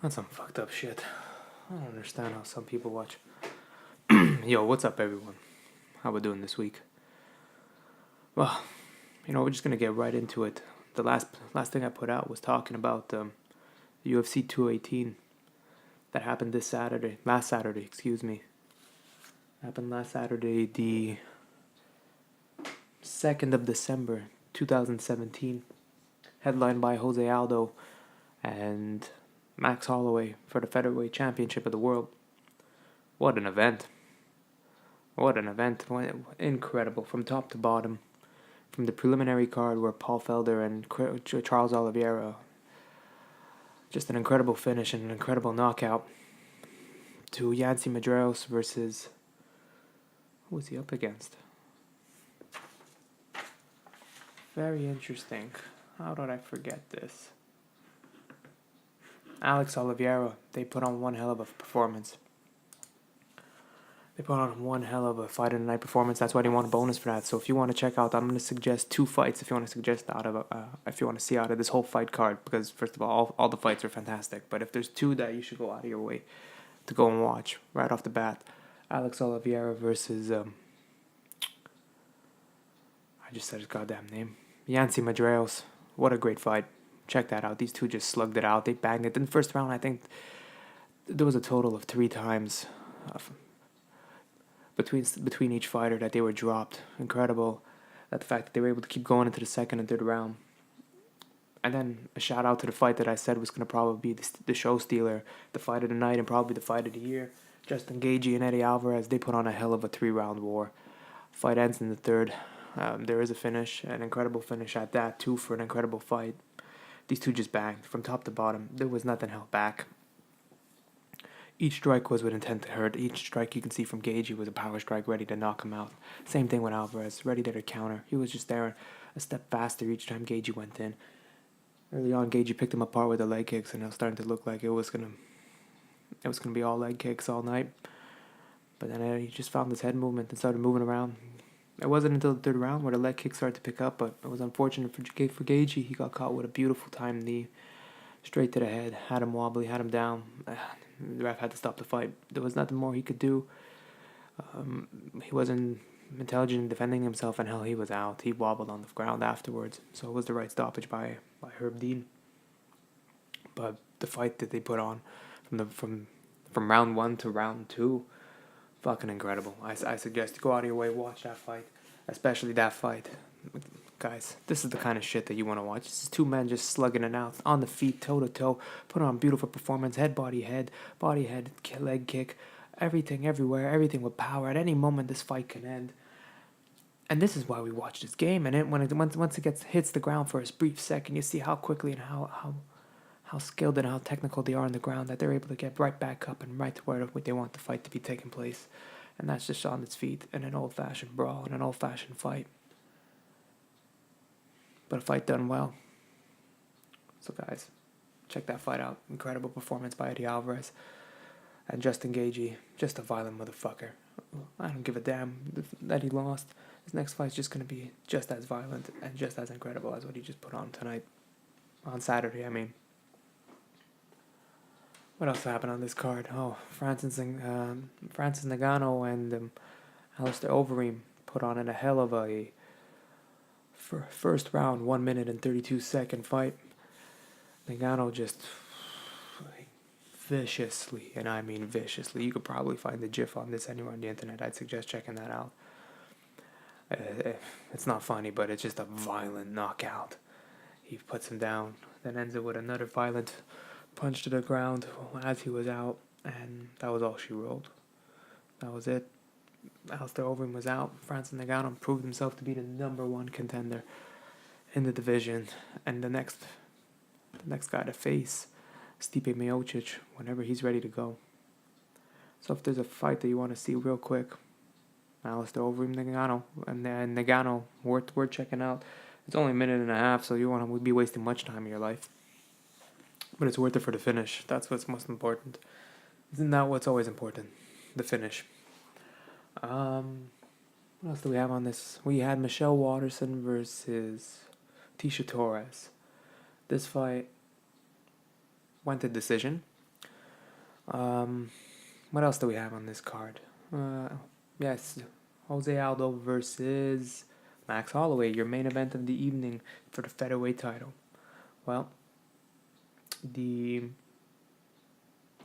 That's some fucked up shit. I don't understand how some people watch. Yo, what's up, everyone? How we doing this week? Well, we're just gonna get right into it. The last thing I put out was talking about UFC 218 that happened this Saturday. Last Saturday, excuse me. Happened last Saturday, the 2nd of December, 2017. Headlined by Jose Aldo and Max Holloway for the featherweight championship of the world. What an event. What an event. Incredible from top to bottom. From the preliminary card where Paul Felder and Charles Oliveira, just an incredible finish and an incredible knockout, to Yancy Medeiros versus, who was he up against? Very interesting. How did I forget this? Alex Oliveira. They put on one hell of a performance. They put on one hell of a fight of the night performance. That's why they want a bonus for that. So if you want to check out, I'm going to suggest 2 fights. If you want to suggest if you want to see out of this whole fight card, because first of all the fights are fantastic. But if there's 2 that you should go out of your way to go and watch right off the bat, Alex Oliveira versus I just said his goddamn name, Yancy Medeiros. What a great fight. Check that out. These 2 just slugged it out. They banged it. In the first round, I think there was a total of 3 times between each fighter that they were dropped. Incredible that the fact that they were able to keep going into the second and third round. And then a shout out to the fight that I said was going to probably be the show stealer, the fight of the night and probably the fight of the year. Justin Gaethje and Eddie Alvarez, they put on a hell of a 3-round war. Fight ends in the third. There is a finish, an incredible finish at that too, for an incredible fight. These 2 just banged from top to bottom. There was nothing held back. Each strike was with intent to hurt. Each strike you can see from Gaethje was a power strike ready to knock him out. Same thing with Alvarez, ready there to counter. He was just there a step faster each time Gaethje went in. Early on, Gaethje picked him apart with the leg kicks, and it was starting to look like it was gonna be all leg kicks all night. But then he just found his head movement and started moving around. It wasn't until the third round where the leg kicks started to pick up, but it was unfortunate for Gaethje. He got caught with a beautiful time knee, straight to the head, had him wobbly, had him down. The ref had to stop the fight. There was nothing more he could do. He wasn't intelligent in defending himself, and hell, he was out. He wobbled on the ground afterwards, so it was the right stoppage by Herb Dean. But the fight that they put on from round 1 to round 2, fucking incredible. I suggest you go out of your way, watch that fight, especially that fight. Guys, this is the kind of shit that you want to watch. This is 2 men just slugging it out on the feet, toe to toe, put on beautiful performance, head, body, leg kick, everything, everywhere, everything with power. At any moment, this fight can end. And this is why we watch this game. And once it hits the ground for a brief second, you see how quickly and how skilled and how technical they are on the ground, that they're able to get right back up and right to where they want the fight to be taking place. And that's just on its feet in an old-fashioned brawl, in an old-fashioned fight. But a fight done well. So guys, check that fight out. Incredible performance by Eddie Alvarez. And Justin Gaethje, just a violent motherfucker. I don't give a damn that he lost. His next fight's just going to be just as violent and just as incredible as what he just put on tonight. On Saturday, I mean. What else happened on this card? Oh, Francis Ngannou and Alistair Overeem put on a hell of a first round, 1 minute and 32-second fight. Ngannou just viciously, and I mean viciously, you could probably find the GIF on this anywhere on the internet. I'd suggest checking that out. It's not funny, but it's just a violent knockout. He puts him down, then ends it with another violent punch to the ground as he was out, and that was all she wrote. That was it. Alistair Overeem was out. Francis Ngannou proved himself to be the number 1 contender in the division, and the next guy to face, Stipe Miocic, whenever he's ready to go. So if there's a fight that you want to see real quick, Alistair Overeem, Ngannou, and Ngannou, worth checking out. It's only a minute and a half, so you won't be wasting much time in your life. But it's worth it for the finish. That's what's most important. Isn't that what's always important? The finish. What else do we have on this? We had Michelle Waterson versus Tisha Torres. This fight went to decision. Um, what else do we have on this card? Yes, Jose Aldo versus Max Holloway, your main event of the evening for the featherweight title. Well, the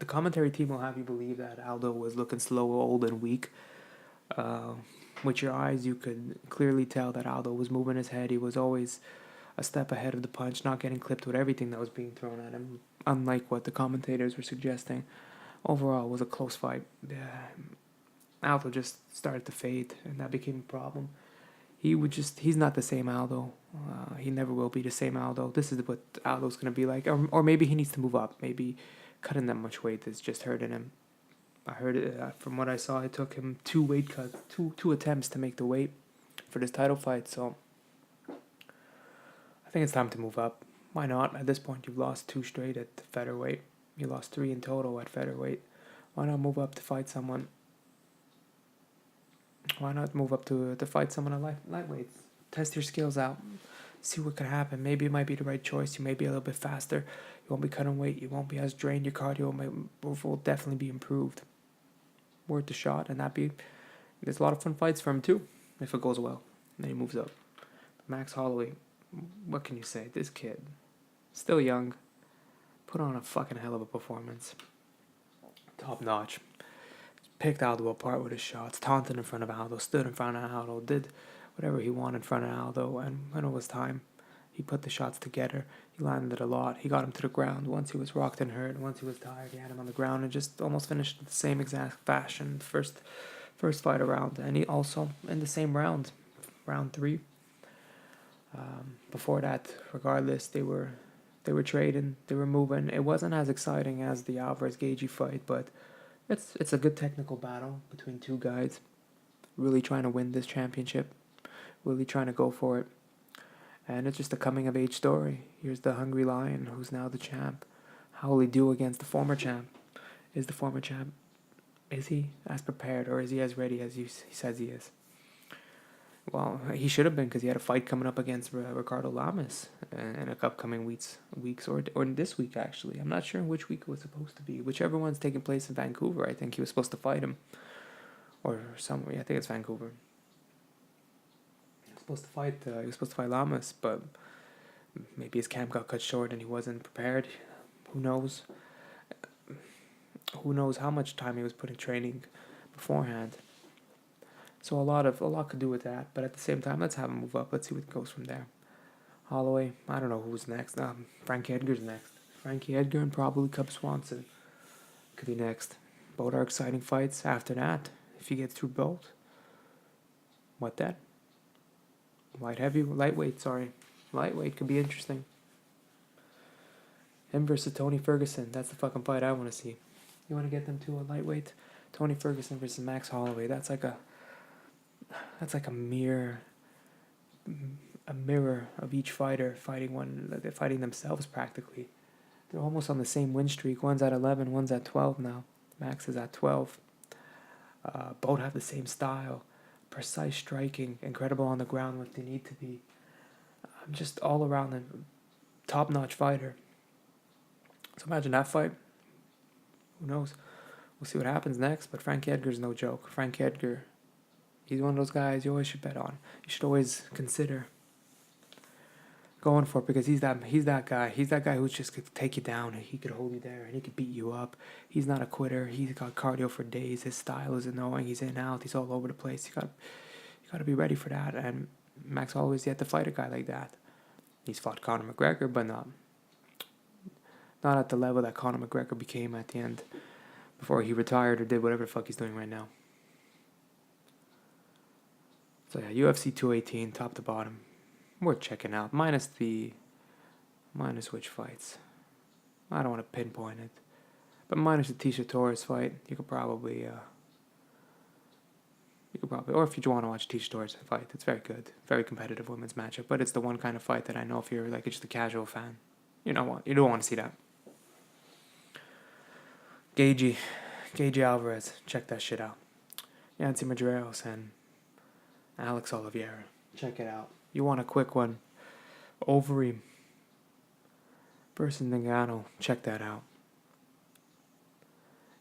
the commentary team will have you believe that Aldo was looking slow, old, and weak. Uh, with your eyes, you could clearly tell that Aldo was moving his head. He was always a step ahead of the punch, not getting clipped with everything that was being thrown at him, unlike what the commentators were suggesting. Overall, it was a close fight. Aldo just started to fade, and that became a problem. He's not the same Aldo. He never will be the same Aldo. This is what Aldo's going to be like. Or maybe he needs to move up. Maybe cutting that much weight is just hurting him. I heard it from what I saw. It took him two weight cuts, two attempts to make the weight for this title fight. So I think it's time to move up. Why not? At this point, you've lost 2 straight at featherweight. You lost 3 in total at featherweight. Why not move up to fight someone? Why not move up to fight someone at lightweights? Test your skills out. See what could happen. Maybe it might be the right choice. You may be a little bit faster. You won't be cutting weight. You won't be as drained. Your cardio will definitely be improved. Worth the shot, and there's a lot of fun fights for him too, if it goes well. And then he moves up. Max Holloway, what can you say? This kid, still young, put on a fucking hell of a performance. Top notch. Picked Aldo apart with his shots, taunted in front of Aldo, stood in front of Aldo, did whatever he wanted in front of Aldo, and when it was time, he put the shots together. He landed a lot. He got him to the ground. Once he was rocked and hurt, once he was tired, he had him on the ground and just almost finished in the same exact fashion. First fight around, and he also in the same round 3. Before that, regardless, they were trading, they were moving. It wasn't as exciting as the Alvarez Gaethje fight, but it's a good technical battle between 2 guys, really trying to win this championship, really trying to go for it. And it's just a coming of age story. Here's the hungry lion who's now the champ. How will he do against the former champ? Is the former champ, is he as prepared, or is he as ready as he says he is? Well, he should have been, because he had a fight coming up against Ricardo Lamas in a upcoming weeks, or this week actually. I'm not sure in which week it was supposed to be. Whichever one's taking place in Vancouver, I think he was supposed to fight him, or somewhere. I think it's Vancouver. He was supposed to fight Lamas, but maybe his camp got cut short and he wasn't prepared. Who knows? Who knows how much time he was putting training beforehand. So a lot could do with that. But at the same time, let's have him move up. Let's see what goes from there. Holloway, I don't know who's next. Frankie Edgar's next. Frankie Edgar and probably Cub Swanson could be next. Both are exciting fights. After that, if he gets through both, what then? Lightweight could be interesting. Him versus Tony Ferguson. That's the fucking fight I want to see. You want to get them to a lightweight? Tony Ferguson versus Max Holloway. That's like a mirror of each fighter fighting themselves practically. They're almost on the same win streak. One's at 11, one's at 12 now. Max is at 12. Both have the same style. Precise striking, incredible on the ground when they need to be. Just all around a top-notch fighter. So imagine that fight. Who knows? We'll see what happens next, but Frankie Edgar's no joke. Frankie Edgar, he's one of those guys you always should bet on. You should always consider going for it, because he's that guy. He's that guy who just could take you down, and he could hold you there, and he could beat you up. He's not a quitter. He's got cardio for days. His style is annoying. He's in and out. He's all over the place. You got to be ready for that. And Max Holloway's yet to fight a guy like that. He's fought Conor McGregor, but not at the level that Conor McGregor became at the end, before he retired or did whatever the fuck he's doing right now. So yeah, UFC 218, top to bottom, worth checking out. Minus which fights? I don't want to pinpoint it, but minus the Tisha Torres fight, you could probably, or if you want to watch Tisha Torres fight, it's very good, very competitive women's matchup. But it's the one kind of fight that I know if you're like just a casual fan, you don't want to see that. Gaethje Alvarez, check that shit out. Yancy Medeiros and Alex Oliveira, check it out. You want a quick one? Overeem versus Ngannou, check that out.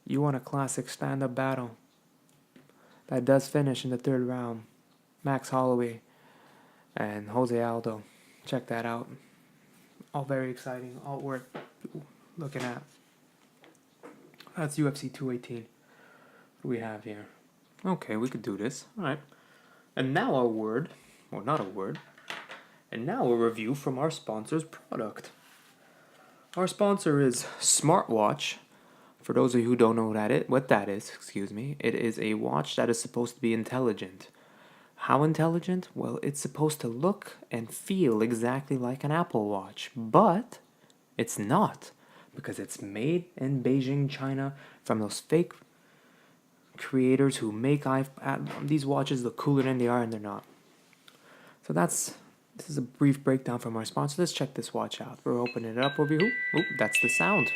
You want a classic stand-up battle that does finish in the third round. Max Holloway and Jose Aldo. Check that out. All very exciting. All worth looking at. That's UFC 218. What do we have here? Okay, we could do this. All right. And now our word, or not a word, and now a review from our sponsor's product. Our sponsor is Smartwatch. For those of you who don't know what that is, it is a watch that is supposed to be intelligent. How intelligent? Well, it's supposed to look and feel exactly like an Apple Watch, but it's not, because it's made in Beijing, China, from those fake creators who make these watches look cooler than they are, and they're not. So this is a brief breakdown from our sponsor. Let's check this watch out. We're opening it up over here. Oop, that's the sound.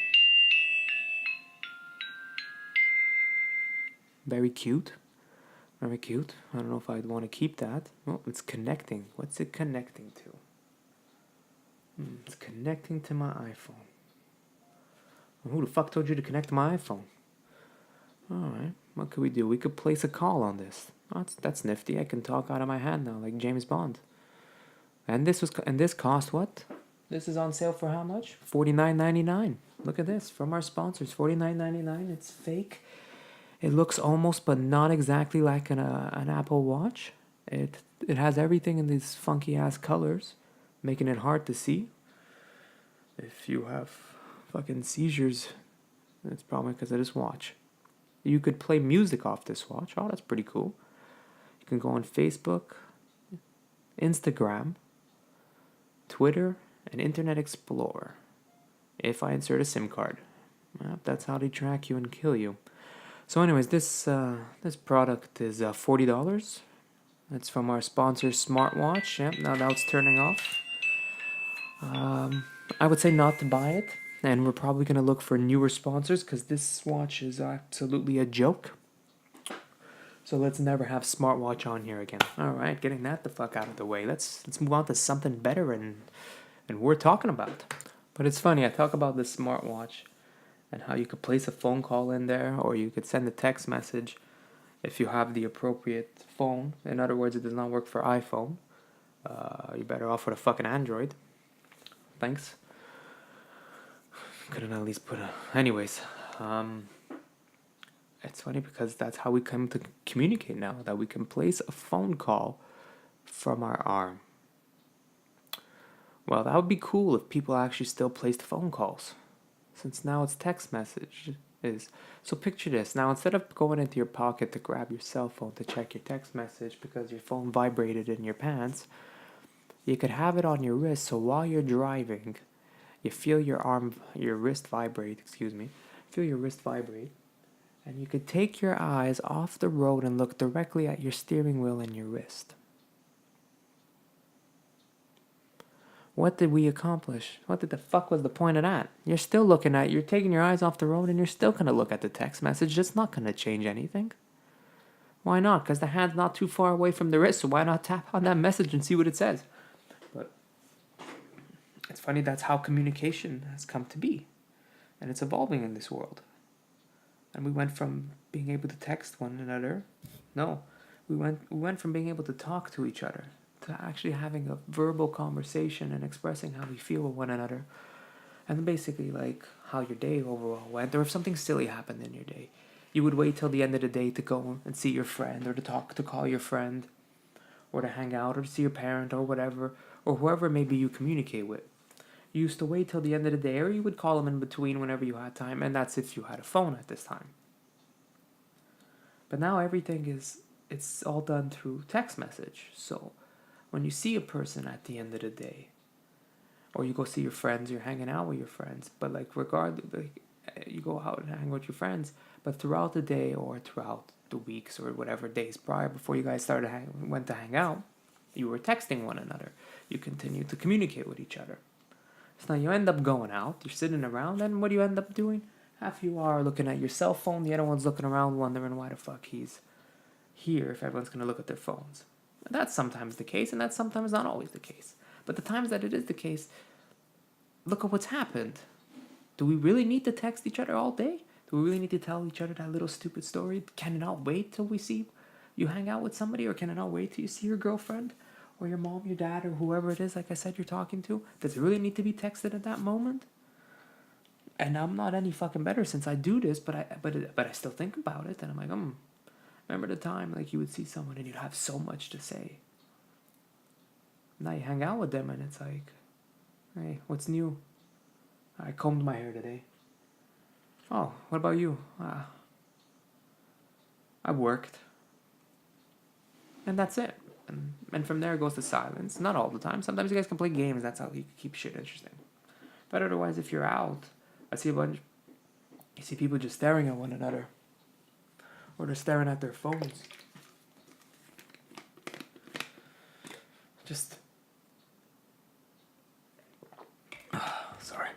Very cute. Very cute. I don't know if I'd want to keep that. Oh, it's connecting. What's it connecting to? It's connecting to my iPhone. Who the fuck told you to connect to my iPhone? Alright, what could we do? We could place a call on this. Oh, that's nifty. I can talk out of my hand now, like James Bond. And this cost what? This is on sale for how much? $49.99. Look at this, from our sponsors. $49.99. It's fake. It looks almost, but not exactly like an Apple Watch. It has everything in these funky ass colors, making it hard to see. If you have fucking seizures, it's probably because of this watch. You could play music off this watch. Oh, that's pretty cool. You can go on Facebook, Instagram, Twitter, and Internet Explorer. If I insert a SIM card. Well, that's how they track you and kill you. So anyways, this product is $40. It's from our sponsor, Smartwatch. Yep, now it's turning off. I would say not to buy it. And we're probably going to look for newer sponsors, because this watch is absolutely a joke. So let's never have Smartwatch on here again. Alright, getting that the fuck out of the way. Let's move on to something better and we're talking about. But it's funny, I talk about this smartwatch and how you could place a phone call in there, or you could send a text message if you have the appropriate phone. In other words, it does not work for iPhone. You're better off with a fucking Android. Thanks. Couldn't at least put a... Anyways, it's funny because that's how we come to communicate now, that we can place a phone call from our arm. Well, that would be cool if people actually still placed phone calls, since now it's text message. So picture this. Now, instead of going into your pocket to grab your cell phone to check your text message because your phone vibrated in your pants, you could have it on your wrist, so while you're driving, you feel your wrist vibrate, and you could take your eyes off the road and look directly at your steering wheel and your wrist. What did we accomplish? What the fuck was the point of that? You're taking your eyes off the road and you're still going to look at the text message. It's not going to change anything. Why not? Because the hand's not too far away from the wrist, so why not tap on that message and see what it says? But it's funny, that's how communication has come to be. And it's evolving in this world. And we went from being able to text one another. No, we went from being able to talk to each other to actually having a verbal conversation and expressing how we feel with one another. And basically, like, how your day overall went, or if something silly happened in your day. You would wait till the end of the day to go and see your friend, or to call your friend, or to hang out, or to see your parent, or whatever, or whoever maybe you communicate with. You used to wait till the end of the day, or you would call them in between whenever you had time, and that's if you had a phone at this time. But now it's all done through text message. So when you see a person at the end of the day, or you go see your friends, you're hanging out with your friends, but regardless, you go out and hang with your friends, but throughout the day or throughout the weeks or whatever days prior, before you guys went to hang out, you were texting one another. You continued to communicate with each other. So now you end up going out, you're sitting around, and what do you end up doing? Half you are looking at your cell phone, the other one's looking around wondering why the fuck he's here if everyone's going to look at their phones. That's sometimes the case, and that's sometimes not always the case. But the times that it is the case, look at what's happened. Do we really need to text each other all day? Do Do we really need to tell each other that little stupid story? Can it not wait till we see you hang out with somebody, or can it not wait till you see your girlfriend or your mom, your dad, or whoever it is, like I said, you're talking to? Does it really need to be texted at that moment? And I'm not any fucking better since I do this, but I still think about it, and I'm like, remember the time like you would see someone and you'd have so much to say. Now you hang out with them and it's like, hey, what's new? I combed my hair today. Oh, what about you? I worked. And that's it. And from there goes the silence. Not all the time. Sometimes you guys can play games. That's how you keep shit interesting. But otherwise, if you're out, you see people just staring at one another. Or they're staring at their phones. Just... sorry.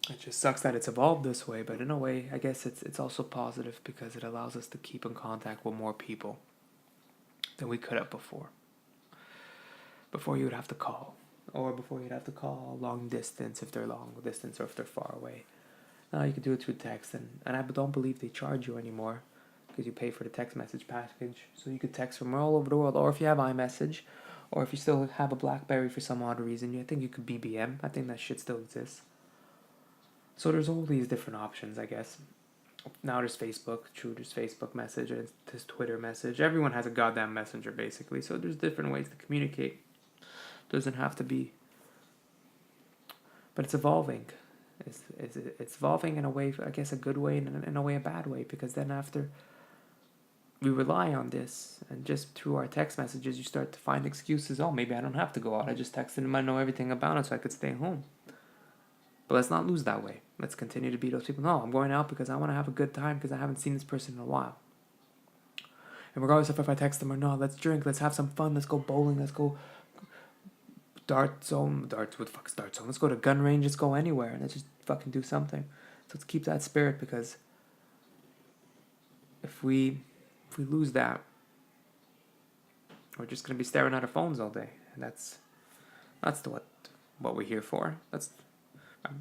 It just sucks that it's evolved this way, but in a way, I guess it's also positive because it allows us to keep in contact with more people than we could have before. Before you would have to call, or before you'd have to call long distance if they're long distance or if they're far away. Now you can do it through text, and I don't believe they charge you anymore because you pay for the text message package. So you could text from all over the world, or if you have iMessage, or if you still have a BlackBerry for some odd reason, I think you could BBM. I think that shit still exists. So there's all these different options, I guess. Now there's Facebook. True, there's Facebook Message, and there's Twitter Message. Everyone has a goddamn messenger, basically. So there's different ways to communicate. Doesn't have to be. But it's evolving. It's evolving in a way, I guess, a good way, and in a way a bad way. Because then after we rely on this, and just through our text messages, you start to find excuses. Oh, maybe I don't have to go out. I just texted him. I know everything about it, so I could stay home. But let's not lose that way. Let's continue to be those people. No, I'm going out because I want to have a good time because I haven't seen this person in a while. And regardless of if I text them or not, let's drink, let's have some fun, let's go bowling, let's go dart zone. Let's go to gun range, let's go anywhere, and let's just fucking do something. So let's keep that spirit, because if we lose that, we're just going to be staring at our phones all day. And that's what we're here for.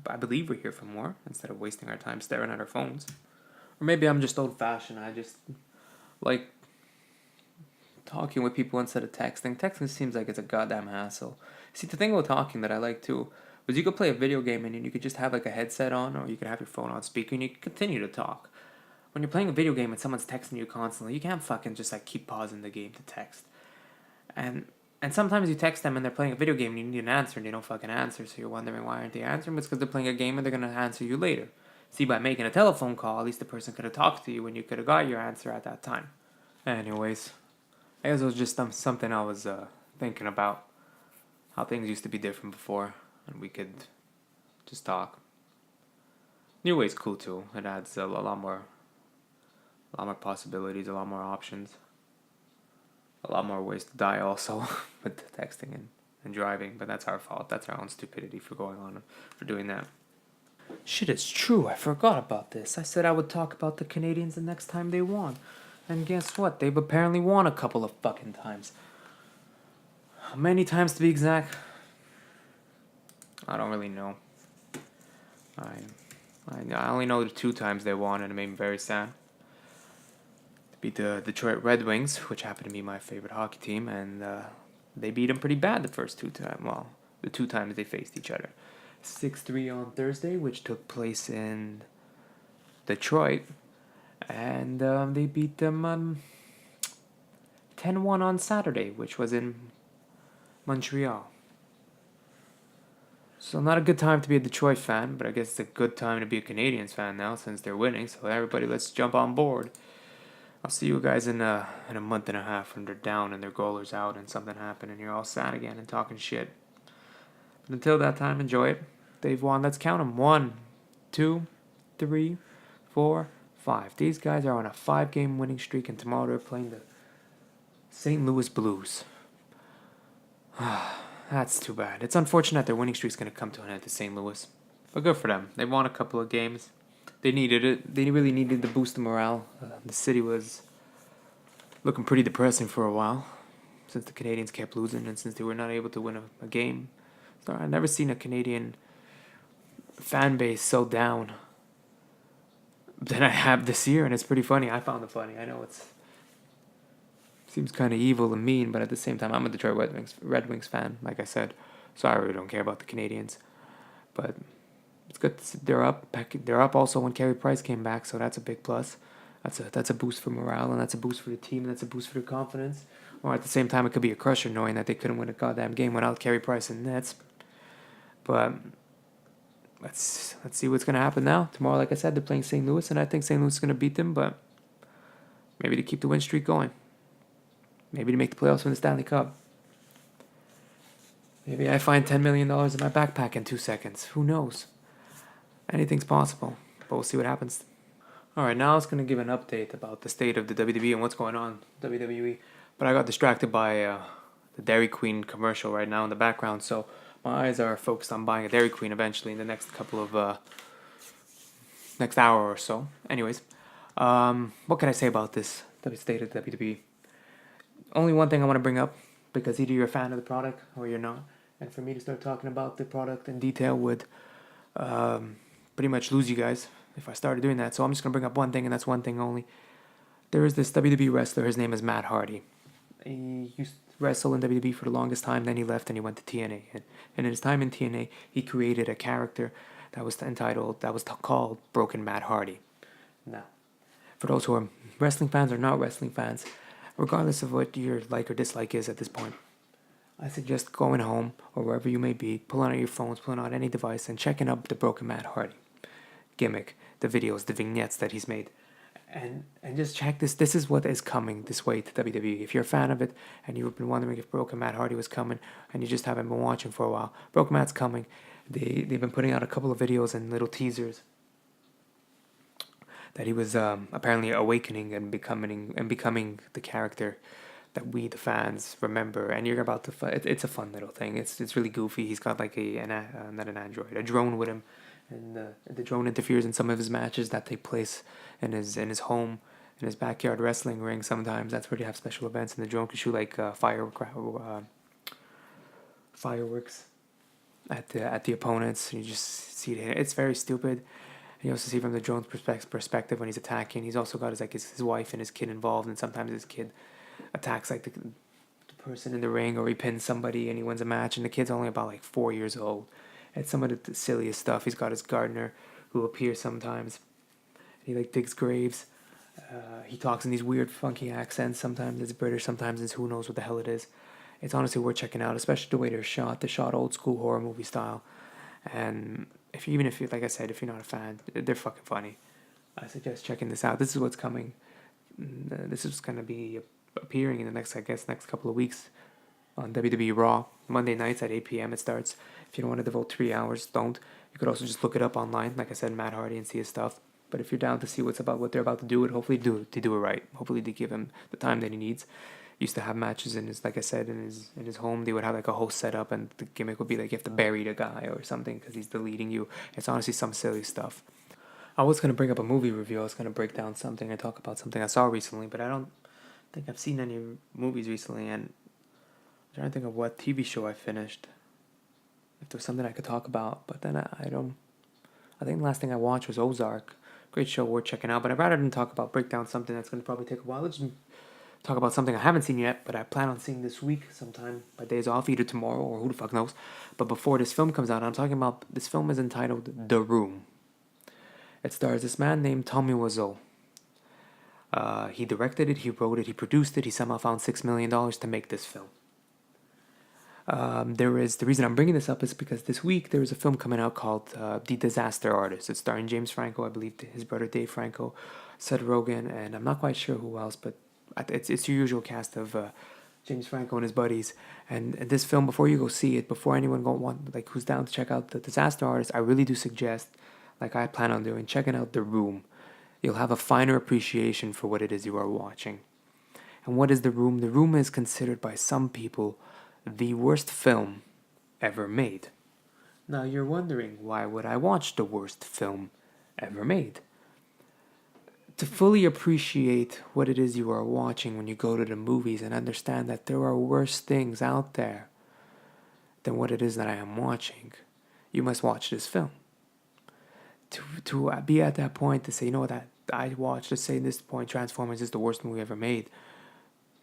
I believe we're here for more, instead of wasting our time staring at our phones. Or maybe I'm just old-fashioned. I just like talking with people instead of texting. Texting seems like it's a goddamn hassle. See, the thing about talking that I like too was you could play a video game and you could just have like a headset on, or you could have your phone on speaker and you could continue to talk. When you're playing a video game and someone's texting you constantly, you can't fucking just like keep pausing the game to text. And sometimes you text them and they're playing a video game and you need an answer and they don't fucking answer, so you're wondering why aren't they answering? It's because they're playing a game and they're going to answer you later. See, by making a telephone call, at least the person could have talked to you and you could have got your answer at that time. Anyways, I guess it was just something I was thinking about. How things used to be different before and we could just talk. New Way's cool too. It adds a lot more possibilities, a lot more options. A lot more ways to die also with texting and driving, but that's our fault. That's our own stupidity for doing that. Shit, it's true. I forgot about this. I said I would talk about the Canadians the next time they won. And guess what? They've apparently won a couple of fucking times. How many times to be exact? I don't really know. I only know the 2 times they won, and it made me very sad. Beat the Detroit Red Wings, which happened to be my favorite hockey team, and they beat them pretty bad the first 2 times. Well, the 2 times they faced each other. 6-3 on Thursday, which took place in Detroit, and they beat them 10-1 on Saturday, which was in Montreal. So not a good time to be a Detroit fan, but I guess it's a good time to be a Canadians fan now since they're winning. So everybody, let's jump on board. I'll see you guys in a month and a half when they're down and their goaler's out and something happened and you're all sad again and talking shit. But until that time, enjoy it. They've won. Let's count them. 1, 2, 3, 4, 5. These guys are on a 5-game winning streak, and tomorrow they're playing the St. Louis Blues. That's too bad. It's unfortunate their winning streak's going to come to an end to St. Louis. But good for them. They won a couple of games. They needed it. They really needed to boost the morale. The city was looking pretty depressing for a while since the Canadians kept losing and since they were not able to win a game. So I've never seen a Canadian fan base so down than I have this year, and it's pretty funny. I found it funny. I know it's seems kind of evil and mean, but at the same time, I'm a Detroit Red Wings fan, like I said, so I really don't care about the Canadians. But it's good. They're up. They're up also when Carey Price came back, so that's a big plus. That's a boost for morale, and that's a boost for the team, and that's a boost for their confidence. Or at the same time, it could be a crusher knowing that they couldn't win a goddamn game without Carey Price and Nets. But let's see what's gonna happen now. Tomorrow, like I said, they're playing St. Louis, and I think St. Louis is gonna beat them. But maybe to keep the win streak going. Maybe to make the playoffs win the Stanley Cup. Maybe I find $10 million in my backpack in 2 seconds. Who knows? Anything's possible. But we'll see what happens. Alright, now I was going to give an update about the state of the WWE and what's going on in WWE. But I got distracted by the Dairy Queen commercial right now in the background. So my eyes are focused on buying a Dairy Queen eventually in the next next hour or so. Anyways, what can I say about this state of WWE? Only one thing I want to bring up, because either you're a fan of the product or you're not. And for me to start talking about the product in detail would pretty much lose you guys if I started doing that. So I'm just going to bring up one thing, and that's one thing only. There is this WWE wrestler. His name is Matt Hardy. He used to wrestle in WWE for the longest time. Then he left and he went to TNA. And in his time in TNA, he created a character that was called Broken Matt Hardy. Now, for those who are wrestling fans or not wrestling fans, regardless of what your like or dislike is at this point, I suggest going home or wherever you may be, pulling out your phones, pulling out any device, and checking up the Broken Matt Hardy gimmick, the videos, the vignettes that he's made, and just check this. This is what is coming this way to WWE. If you're a fan of it and you've been wondering if Broken Matt Hardy was coming and you just haven't been watching for a while, Broken Matt's coming. They've been putting out a couple of videos and little teasers that he was apparently awakening and becoming the character that we the fans remember. And you're about to it's a fun little thing. It's really goofy. He's got like not an android, a drone with him, and the drone interferes in some of his matches that take place in his home, in his backyard wrestling ring. Sometimes that's where they have special events, and the drone can shoot like fireworks at the opponents. You just see it. It's very stupid. And you also see from the drone's perspective when he's attacking. He's also got his wife and his kid involved, and sometimes his kid attacks like the person in the ring, or he pins somebody and he wins a match, and the kid's only about like 4 years old. It's some of the silliest stuff. He's got his gardener who appears sometimes. He like digs graves. He talks in these weird funky accents. Sometimes it's British, sometimes it's who knows what the hell it is. It's honestly worth checking out, especially the way they're shot. They're shot old school horror movie style. And even if you, like I said, if you're not a fan, they're fucking funny. I suggest checking this out. This is what's coming. This is going to be appearing in the next couple of weeks on WWE Raw. Monday nights at 8 p.m. it starts. If you don't want to devote 3 hours, don't. You could also just look it up online, like I said, Matt Hardy, and see his stuff. But if you're down to see what they're about to do, hopefully they do it right. Hopefully they give him the time that he needs. Used to have matches in his, like I said, in his home. They would have like a host set up, and the gimmick would be like you have to bury the guy or something because he's deleting you. It's honestly some silly stuff. I was gonna bring up a movie review. I was gonna break down something and talk about something I saw recently, but I don't think I've seen any movies recently, and I'm trying to think of what TV show I finished. If there was something I could talk about, but then I don't. I think the last thing I watched was Ozark. Great show, worth checking out. But I'd rather than break down something that's going to probably take a while. Let's just talk about something I haven't seen yet, but I plan on seeing this week sometime. My days off, either tomorrow or who the fuck knows. But before this film comes out, I'm talking about this film is entitled The Room. It stars this man named Tommy Wiseau. He directed it, he wrote it, he produced it. He somehow found $6 million to make this film. The reason I'm bringing this up is because this week there is a film coming out called The Disaster Artist. It's starring James Franco, I believe his brother Dave Franco, Seth Rogen, and I'm not quite sure who else, but it's your usual cast of James Franco and his buddies. And this film, before you go see it, before anyone who's down to check out The Disaster Artist, I really do suggest, like I plan on doing, checking out The Room. You'll have a finer appreciation for what it is you are watching. And what is The Room? The Room is considered by some people the worst film ever made. Now you're wondering, why would I watch the worst film ever made? To fully appreciate what it is you are watching when you go to the movies and understand that there are worse things out there than what it is that I am watching, you must watch this film. to be at that point to say, you know what, that I watched, let's say, this point, Transformers is the worst movie ever made.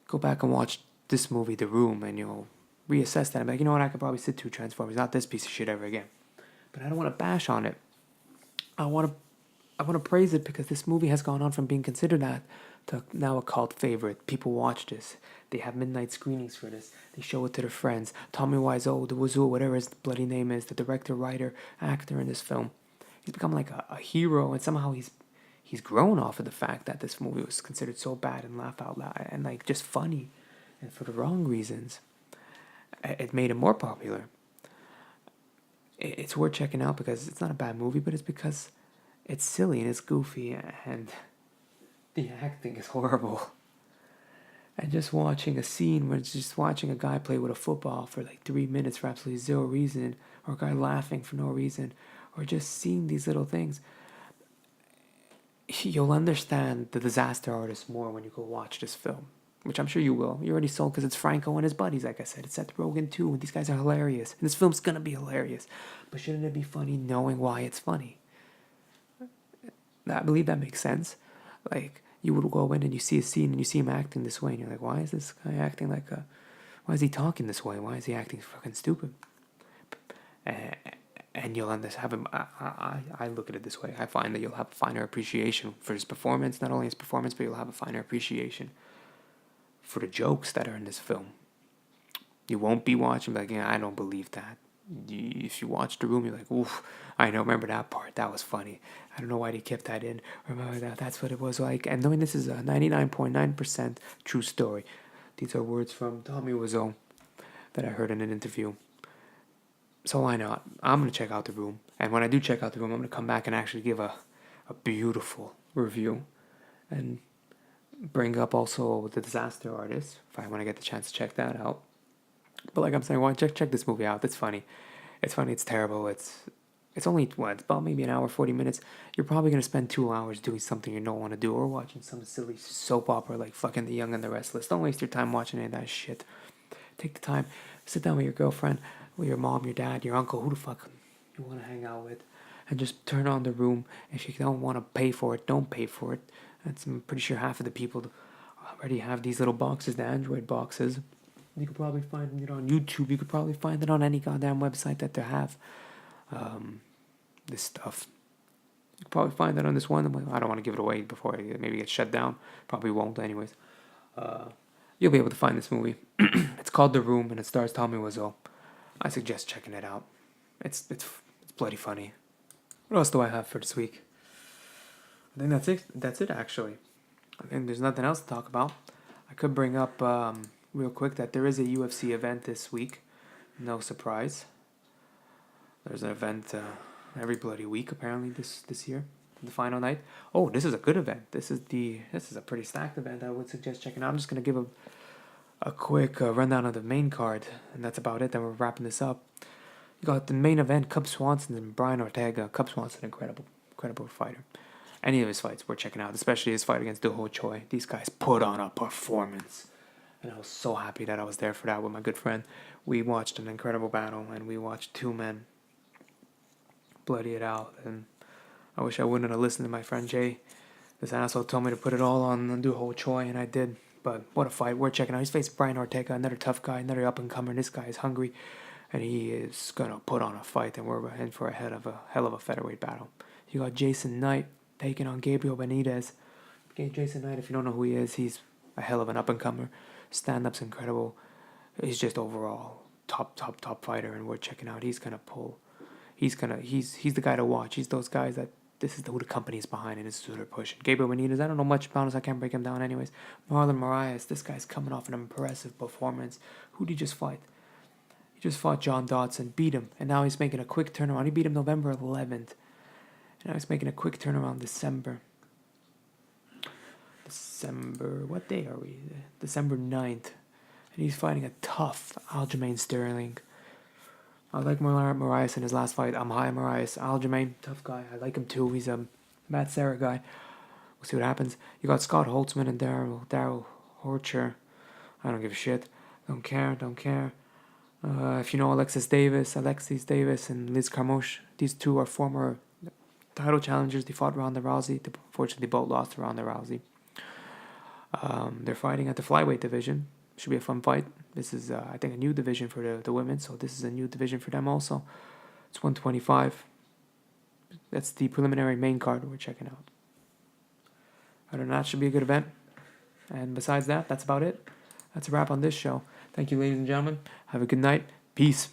Go back and watch this movie, The Room, and you'll reassess that. I'm like, you know what, I could probably sit through Transformers, not this piece of shit ever again. But I don't want to bash on it. I want to praise it because this movie has gone on from being considered that to now a cult favorite. People watch this. They have midnight screenings for this. They show it to their friends. Tommy Wiseau, the Wazoo, whatever his bloody name is, the director, writer, actor in this film. He's become like a hero, and somehow he's grown off of the fact that this movie was considered so bad and laugh out loud and like just funny, and for the wrong reasons. It made him more popular. It's worth checking out because it's not a bad movie, but it's because it's silly and it's goofy and the acting is horrible. And just watching a scene where it's just watching a guy play with a football for like 3 minutes for absolutely zero reason, or a guy laughing for no reason, or just seeing these little things, you'll understand the disaster artist more when you go watch this film, which I'm sure you will. You're already sold because it's Franco and his buddies, like I said. It's Seth Rogen too, and these guys are hilarious. And this film's gonna be hilarious. But shouldn't it be funny knowing why it's funny? I believe that makes sense. Like, you would go in and you see a scene and you see him acting this way, and you're like, why is this guy acting like a... Why is he talking this way? Why is he acting fucking stupid? And you'll understand him. I look at it this way. I find that you'll have a finer appreciation for his performance, not only his performance, but you'll have a finer appreciation for the jokes that are in this film. You won't be watching like, yeah, I don't believe that. If you watch The Room, you're like, oof, I know, remember that part, that was funny. I don't know why they kept that in. Remember that, that's what it was like. And knowing this is a 99.9% true story. These are words from Tommy Wiseau that I heard in an interview. So why not? I'm going to check out The Room. And when I do check out The Room, I'm going to come back and actually give a beautiful review. And bring up also The Disaster Artist, if I want to get the chance to check that out. But like I'm saying, why check this movie out. It's funny. It's funny, it's terrible. It's only, it's about maybe an hour, 40 minutes. You're probably going to spend 2 hours doing something you don't want to do, or watching some silly soap opera like fucking The Young and the Restless. Don't waste your time watching any of that shit. Take the time, sit down with your girlfriend, with your mom, your dad, your uncle, who the fuck you want to hang out with, and just turn on The Room. If you don't want to pay for it, don't pay for it. I'm pretty sure half of the people already have these little boxes, the Android boxes. You could probably find it on YouTube. You could probably find it on any goddamn website that they have this stuff. You could probably find it on this one. I don't want to give it away before it maybe gets shut down. Probably won't anyways. You'll be able to find this movie. It's called The Room, and it stars Tommy Wiseau. I suggest checking it out. It's bloody funny. What else do I have for this week? I think that's it. That's it, actually. I think there's nothing else to talk about. I could bring up real quick that there is a UFC event this week. No surprise. There's an event every bloody week apparently this year. The final night. Oh, this is a good event. This is a pretty stacked event. I would suggest checking out. I'm just gonna give a quick rundown of the main card, and that's about it. Then we're wrapping this up. You got the main event: Cub Swanson and Brian Ortega. Cub Swanson, incredible fighter. Any of his fights we're checking out, especially his fight against Do Ho Choi. These guys put on a performance. And I was so happy that I was there for that with my good friend. We watched an incredible battle, and we watched two men bloody it out. And I wish I wouldn't have listened to my friend Jay. This asshole told me to put it all on Do Ho Choi, and I did. But what a fight. We're checking out. He's faced Brian Ortega, another tough guy, another up-and-comer. This guy is hungry, and he is going to put on a fight, and we're in for a hell of a featherweight battle. You got Jason Knight taking on Gabriel Benitez. Jason Knight, if you don't know who he is, he's a hell of an up-and-comer. Stand-up's incredible. He's just overall top fighter, and we're checking out. He's gonna pull. He's the guy to watch. He's those guys that this is who the company is behind, and this is who they're pushing. Gabriel Benitez, I don't know much about him, so I can't break him down anyways. Marlon Moraes, this guy's coming off an impressive performance. Who did he just fight? He just fought John Dodson, beat him, and now he's making a quick turnaround. He beat him November 11th, and now he's making a quick turnaround December, what day are we? December 9th. And he's fighting a tough Aljamain Sterling. I like Moraes in his last fight. I'm high on Moraes. Aljamain, tough guy. I like him too. He's a Matt Serra guy. We'll see what happens. You got Scott Holtzman and Daryl Horcher. I don't give a shit. Don't care. If you know Alexis Davis and Liz Carmouche, these two are former title challengers. They fought Ronda Rousey. Unfortunately, both lost to Ronda Rousey. They're fighting at the flyweight division. Should be a fun fight. This is, I think, a new division for the women, so this is a new division for them also. It's 125. That's the preliminary main card we're checking out. Other than that, should be a good event. And besides that, that's about it. That's a wrap on this show. Thank you, ladies and gentlemen. Have a good night. Peace.